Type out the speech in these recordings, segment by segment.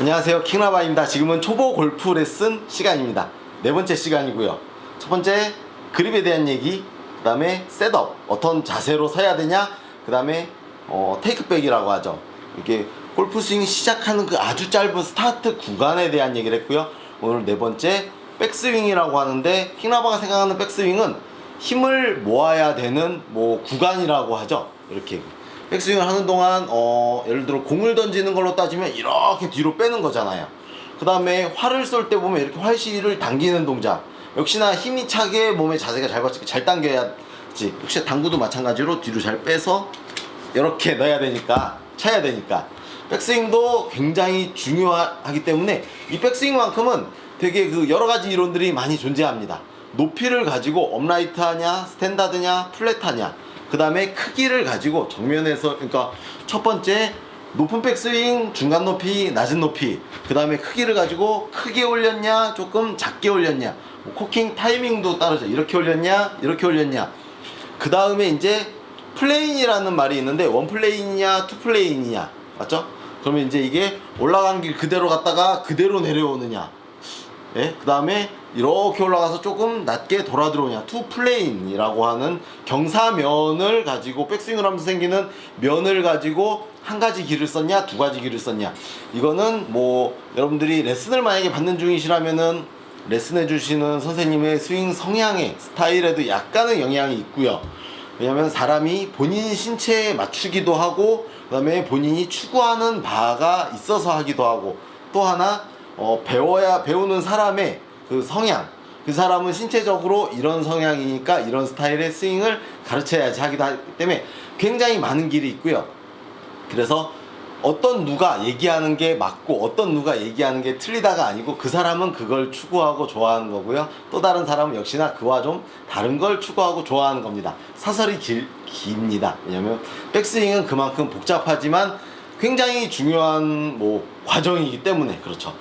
안녕하세요, 킹라바입니다. 지금은 초보 골프 레슨 시간입니다. 네 번째 시간이고요. 첫 번째 그립에 대한 얘기, 그 다음에 셋업, 어떤 자세로 서야 되냐, 그 다음에 테이크백이라고 하죠. 이렇게 골프 스윙 시작하는 그 아주 짧은 스타트 구간에 대한 얘기를 했고요. 오늘 네 번째 백스윙이라고 하는데, 킹라바가 생각하는 백스윙은 힘을 모아야 되는 구간이라고 하죠. 이렇게 백스윙을 하는 동안 예를 들어 공을 던지는 걸로 따지면 이렇게 뒤로 빼는 거잖아요. 그 다음에 활을 쏠 때 보면 이렇게 활실을 당기는 동작, 역시나 힘이 차게 몸의 자세가 잘 받치게 잘 당겨야지. 역시 당구도 마찬가지로 뒤로 잘 빼서 이렇게 넣어야 되니까, 차야 되니까 백스윙도 굉장히 중요하기 때문에 이 백스윙만큼은 되게 그 여러 가지 이론들이 많이 존재합니다. 높이를 가지고 업라이트 하냐, 스탠다드냐, 플랫 하냐, 그 다음에 크기를 가지고 정면에서, 그러니까 첫 번째 높은 백스윙, 중간 높이, 낮은 높이, 그 다음에 크기를 가지고 크게 올렸냐, 조금 작게 올렸냐, 코킹 타이밍도 따르죠. 이렇게 올렸냐, 이렇게 올렸냐. 그 다음에 이제 플레인이라는 말이 있는데, 원 플레인이냐, 투 플레인이냐, 맞죠? 그러면 이제 이게 올라간 길 그대로 갔다가 그대로 내려오느냐, 예? 그 다음에 이렇게 올라가서 조금 낮게 돌아 들어오냐, 투 플레인이라고 하는 경사면을 가지고, 백스윙을 하면서 생기는 면을 가지고 한 가지 길을 썼냐, 두 가지 길을 썼냐. 이거는 여러분들이 레슨을 만약에 받는 중이시라면은 레슨해 주시는 선생님의 스윙 성향의 스타일에도 약간의 영향이 있고요. 왜냐면 사람이 본인 신체에 맞추기도 하고, 그 다음에 본인이 추구하는 바가 있어서 하기도 하고, 또 하나 배우는 사람의 그 성향, 그 사람은 신체적으로 이런 성향이니까 이런 스타일의 스윙을 가르쳐야지 하기 때문에 굉장히 많은 길이 있고요. 그래서 어떤 누가 얘기하는 게 맞고 어떤 누가 얘기하는 게 틀리다가 아니고, 그 사람은 그걸 추구하고 좋아하는 거고요. 또 다른 사람은 역시나 그와 좀 다른 걸 추구하고 좋아하는 겁니다. 사설이 깁니다. 왜냐면 백스윙은 그만큼 복잡하지만 굉장히 중요한 과정이기 때문에. 그렇죠.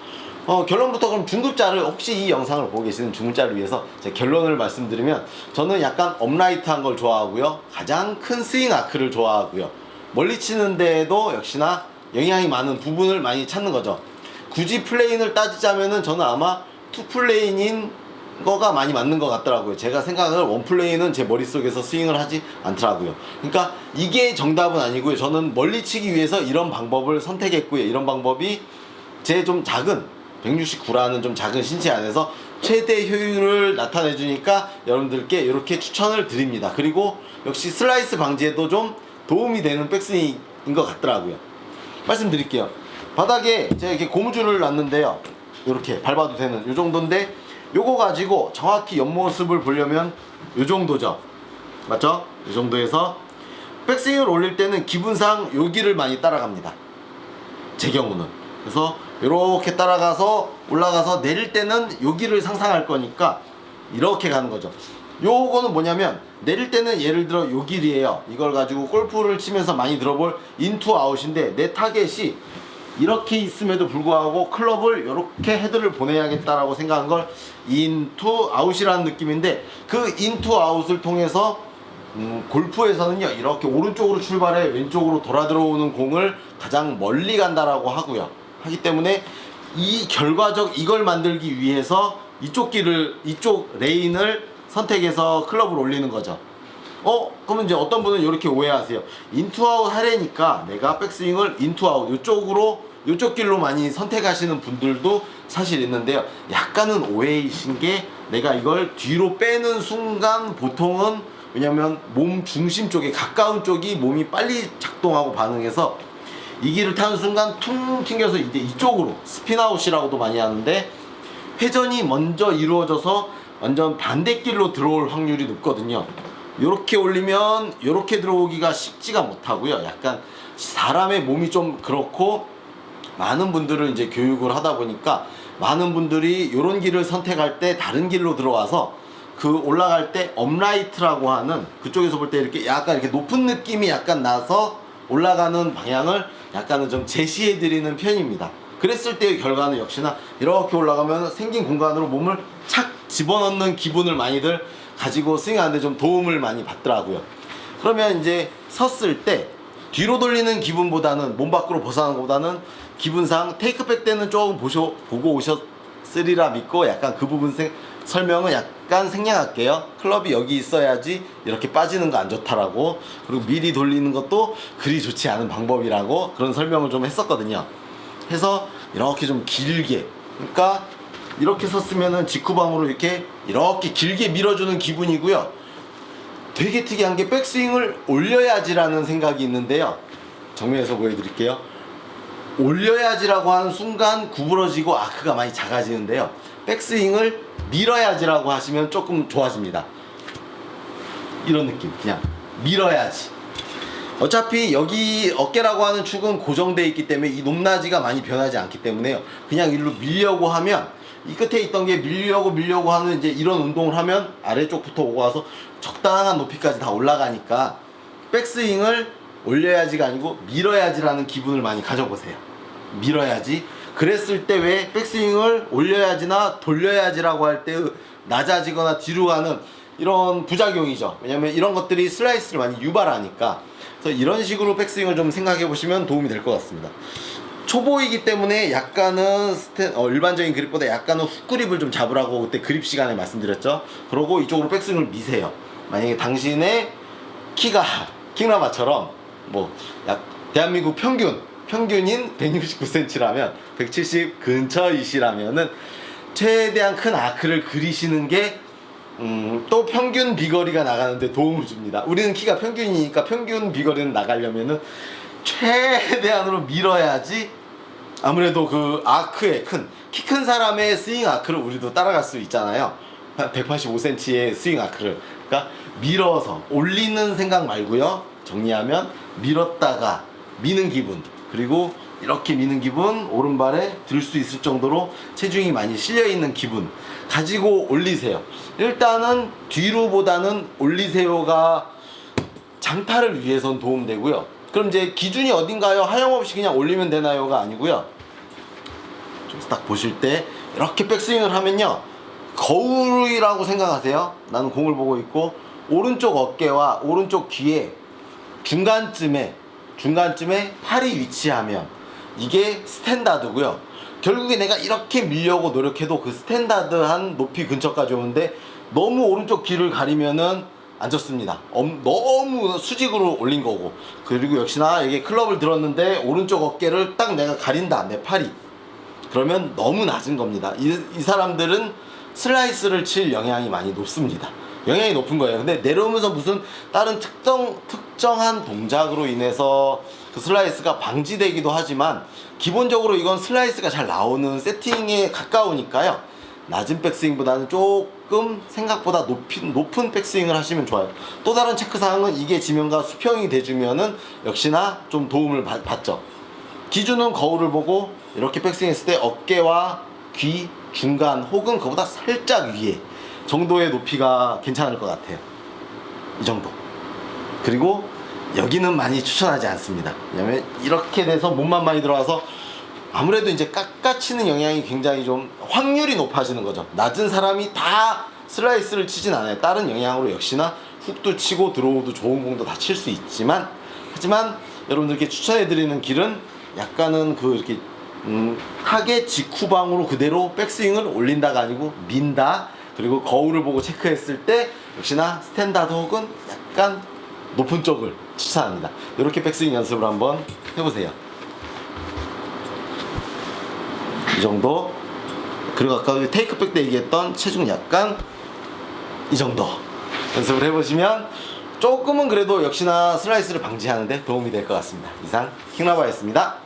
결론부터 그럼 중급자를, 혹시 이 영상을 보고 계시는 중급자를 위해서 제 결론을 말씀드리면, 저는 약간 업라이트한 걸 좋아하고요, 가장 큰 스윙 아크를 좋아하고요, 멀리 치는데도 역시나 영향이 많은 부분을 많이 찾는 거죠. 굳이 플레인을 따지자면은 저는 아마 투 플레인인 거가 많이 맞는 것 같더라고요. 제가 생각을 원 플레인은 제 머릿속에서 스윙을 하지 않더라고요. 그러니까 이게 정답은 아니고요. 저는 멀리 치기 위해서 이런 방법을 선택했고요. 이런 방법이 제 좀 작은 169라는 좀 작은 신체 안에서 최대 효율을 나타내 주니까 여러분들께 이렇게 추천을 드립니다. 그리고 역시 슬라이스 방지에도 좀 도움이 되는 백스윙인 것 같더라고요. 말씀드릴게요. 바닥에 제가 이렇게 고무줄을 놨는데요, 이렇게 밟아도 되는 이 정도인데, 요거 가지고 정확히 옆모습을 보려면 요 정도죠, 맞죠? 이 정도에서 백스윙을 올릴 때는 기분상 여기를 많이 따라갑니다, 제 경우는. 그래서 이렇게 따라가서 올라가서 내릴 때는 여기를 상상할 거니까 이렇게 가는 거죠. 요거는 뭐냐면, 내릴 때는 예를 들어 요 길이에요. 이걸 가지고 골프를 치면서 많이 들어볼 인투 아웃인데, 내 타겟이 이렇게 있음에도 불구하고 클럽을 이렇게 헤드를 보내야겠다라고 생각한 걸 인투 아웃이라는 느낌인데, 그 인투 아웃을 통해서 골프에서는요, 이렇게 오른쪽으로 출발해 왼쪽으로 돌아 들어오는 공을 가장 멀리 간다라고 하기 때문에 이 결과적 이걸 만들기 위해서 이쪽 레인을 선택해서 클럽을 올리는 거죠. 그러면 이제 어떤 분은 이렇게 오해하세요. 인투아웃 하려니까 내가 백스윙을 인투아웃 이쪽 길로 많이 선택하시는 분들도 사실 있는데요, 약간은 오해이신 게, 내가 이걸 뒤로 빼는 순간 보통은, 왜냐면 몸 중심 쪽에 가까운 쪽이 몸이 빨리 작동하고 반응해서 이 길을 타는 순간 퉁 튕겨서 이제 이쪽으로 스핀아웃이라고도 많이 하는데, 회전이 먼저 이루어져서 완전 반대길로 들어올 확률이 높거든요. 요렇게 올리면 요렇게 들어오기가 쉽지가 못하고요. 약간 사람의 몸이 좀 그렇고, 많은 분들을 이제 교육을 하다 보니까 많은 분들이 요런 길을 선택할 때 다른 길로 들어와서, 그 올라갈 때 업라이트라고 하는, 그쪽에서 볼 때 이렇게 약간 이렇게 높은 느낌이 약간 나서 올라가는 방향을 약간은 좀 제시해 드리는 편입니다. 그랬을 때의 결과는 역시나 이렇게 올라가면 생긴 공간으로 몸을 착 집어넣는 기분을 많이들 가지고 스윙하는데 좀 도움을 많이 받더라고요. 그러면 이제 섰을 때 뒤로 돌리는 기분보다는, 몸 밖으로 벗어나는 것보다는 기분상 테이크백 때는 조금 보고 오셨으리라 믿고 약간 그 부분 설명은 약간 생략할게요. 클럽이 여기 있어야지 이렇게 빠지는 거 안 좋다라고, 그리고 미리 돌리는 것도 그리 좋지 않은 방법이라고 그런 설명을 좀 했었거든요. 해서 이렇게 좀 길게, 그러니까 이렇게 섰으면은 직후방으로 이렇게 길게 밀어주는 기분이고요. 되게 특이한 게 백스윙을 올려야지라는 생각이 있는데요. 정면에서 보여드릴게요. 올려야지라고 하는 순간 구부러지고 아크가 많이 작아지는데요. 백스윙을 밀어야지라고 하시면 조금 좋아집니다. 이런 느낌, 그냥 밀어야지. 어차피 여기 어깨라고 하는 축은 고정되어 있기 때문에 이 높낮이가 많이 변하지 않기 때문에요. 그냥 일로 밀려고 하면, 이 끝에 있던 게 밀려고 하는 이제 이런 운동을 하면 아래쪽부터 오고 와서 적당한 높이까지 다 올라가니까 백스윙을 올려야지가 아니고 밀어야지라는 기분을 많이 가져보세요. 밀어야지. 그랬을 때 왜 백스윙을 올려야지나 돌려야지라고 할 때 낮아지거나 뒤로 가는 이런 부작용이죠. 왜냐면 이런 것들이 슬라이스를 많이 유발하니까. 그래서 이런 식으로 백스윙을 좀 생각해 보시면 도움이 될 것 같습니다. 초보이기 때문에 약간은 일반적인 그립보다 약간은 훅 그립을 좀 잡으라고 그때 그립 시간에 말씀드렸죠. 그러고 이쪽으로 백스윙을 미세요. 만약에 당신의 키가 킹라마처럼 대한민국 평균인 169cm라면 170 근처이시라면은 최대한 큰 아크를 그리시는 게 또 평균 비거리가 나가는데 도움을 줍니다. 우리는 키가 평균이니까 평균 비거리는 나가려면은 최대한으로 밀어야지 아무래도 그 아크의 키 큰 사람의 스윙 아크를 우리도 따라갈 수 있잖아요. 185cm의 스윙 아크를. 그러니까 밀어서 올리는 생각 말고요. 정리하면 밀었다가 미는 기분, 그리고 이렇게 미는 기분, 오른발에 들 수 있을 정도로 체중이 많이 실려있는 기분 가지고 올리세요. 일단은 뒤로보다는 올리세요가 장타를 위해선 도움되고요. 그럼 이제 기준이 어딘가요? 하염없이 그냥 올리면 되나요가 아니고요. 좀 딱 보실 때 이렇게 백스윙을 하면요, 거울이라고 생각하세요. 나는 공을 보고 있고 오른쪽 어깨와 오른쪽 귀에 중간쯤에 팔이 위치하면 이게 스탠다드고요. 결국에 내가 이렇게 밀려고 노력해도 그 스탠다드한 높이 근처까지 오는데 너무 오른쪽 귀를 가리면은 안 좋습니다. 너무 수직으로 올린 거고, 그리고 역시나 이게 클럽을 들었는데 오른쪽 어깨를 딱 내가 가린다, 내 팔이. 그러면 너무 낮은 겁니다. 이 사람들은 슬라이스를 칠 영향이 많이 높습니다. 영향이 높은 거예요. 근데 내려오면서 무슨 다른 특정한 동작으로 인해서 그 슬라이스가 방지되기도 하지만 기본적으로 이건 슬라이스가 잘 나오는 세팅에 가까우니까요. 낮은 백스윙보다는 조금 생각보다 높은 백스윙을 하시면 좋아요. 또 다른 체크사항은 이게 지면과 수평이 돼주면은 역시나 좀 도움을 받죠. 기준은 거울을 보고 이렇게 백스윙 했을 때 어깨와 귀 중간 혹은 그보다 살짝 위에 정도의 높이가 괜찮을 것 같아요. 이 정도. 그리고 여기는 많이 추천하지 않습니다. 왜냐면 이렇게 돼서 몸만 많이 들어와서 아무래도 이제 깎아치는 영향이 굉장히 좀 확률이 높아지는 거죠. 낮은 사람이 다 슬라이스를 치진 않아요. 다른 영향으로 역시나 훅도 치고 드로우도 좋은 공도 다 칠 수 있지만, 하지만 여러분들께 추천해드리는 길은 약간은 이렇게 타겟 직후방으로 그대로 백스윙을 올린다가 아니고 민다. 그리고 거울을 보고 체크했을 때 역시나 스탠다드 혹은 약간 높은 쪽을 추천합니다. 이렇게 백스윙 연습을 한번 해보세요. 이 정도. 그리고 아까 테이크백 때 얘기했던 체중 약간 이 정도 연습을 해보시면 조금은 그래도 역시나 슬라이스를 방지하는데 도움이 될 것 같습니다. 이상 킹라바였습니다.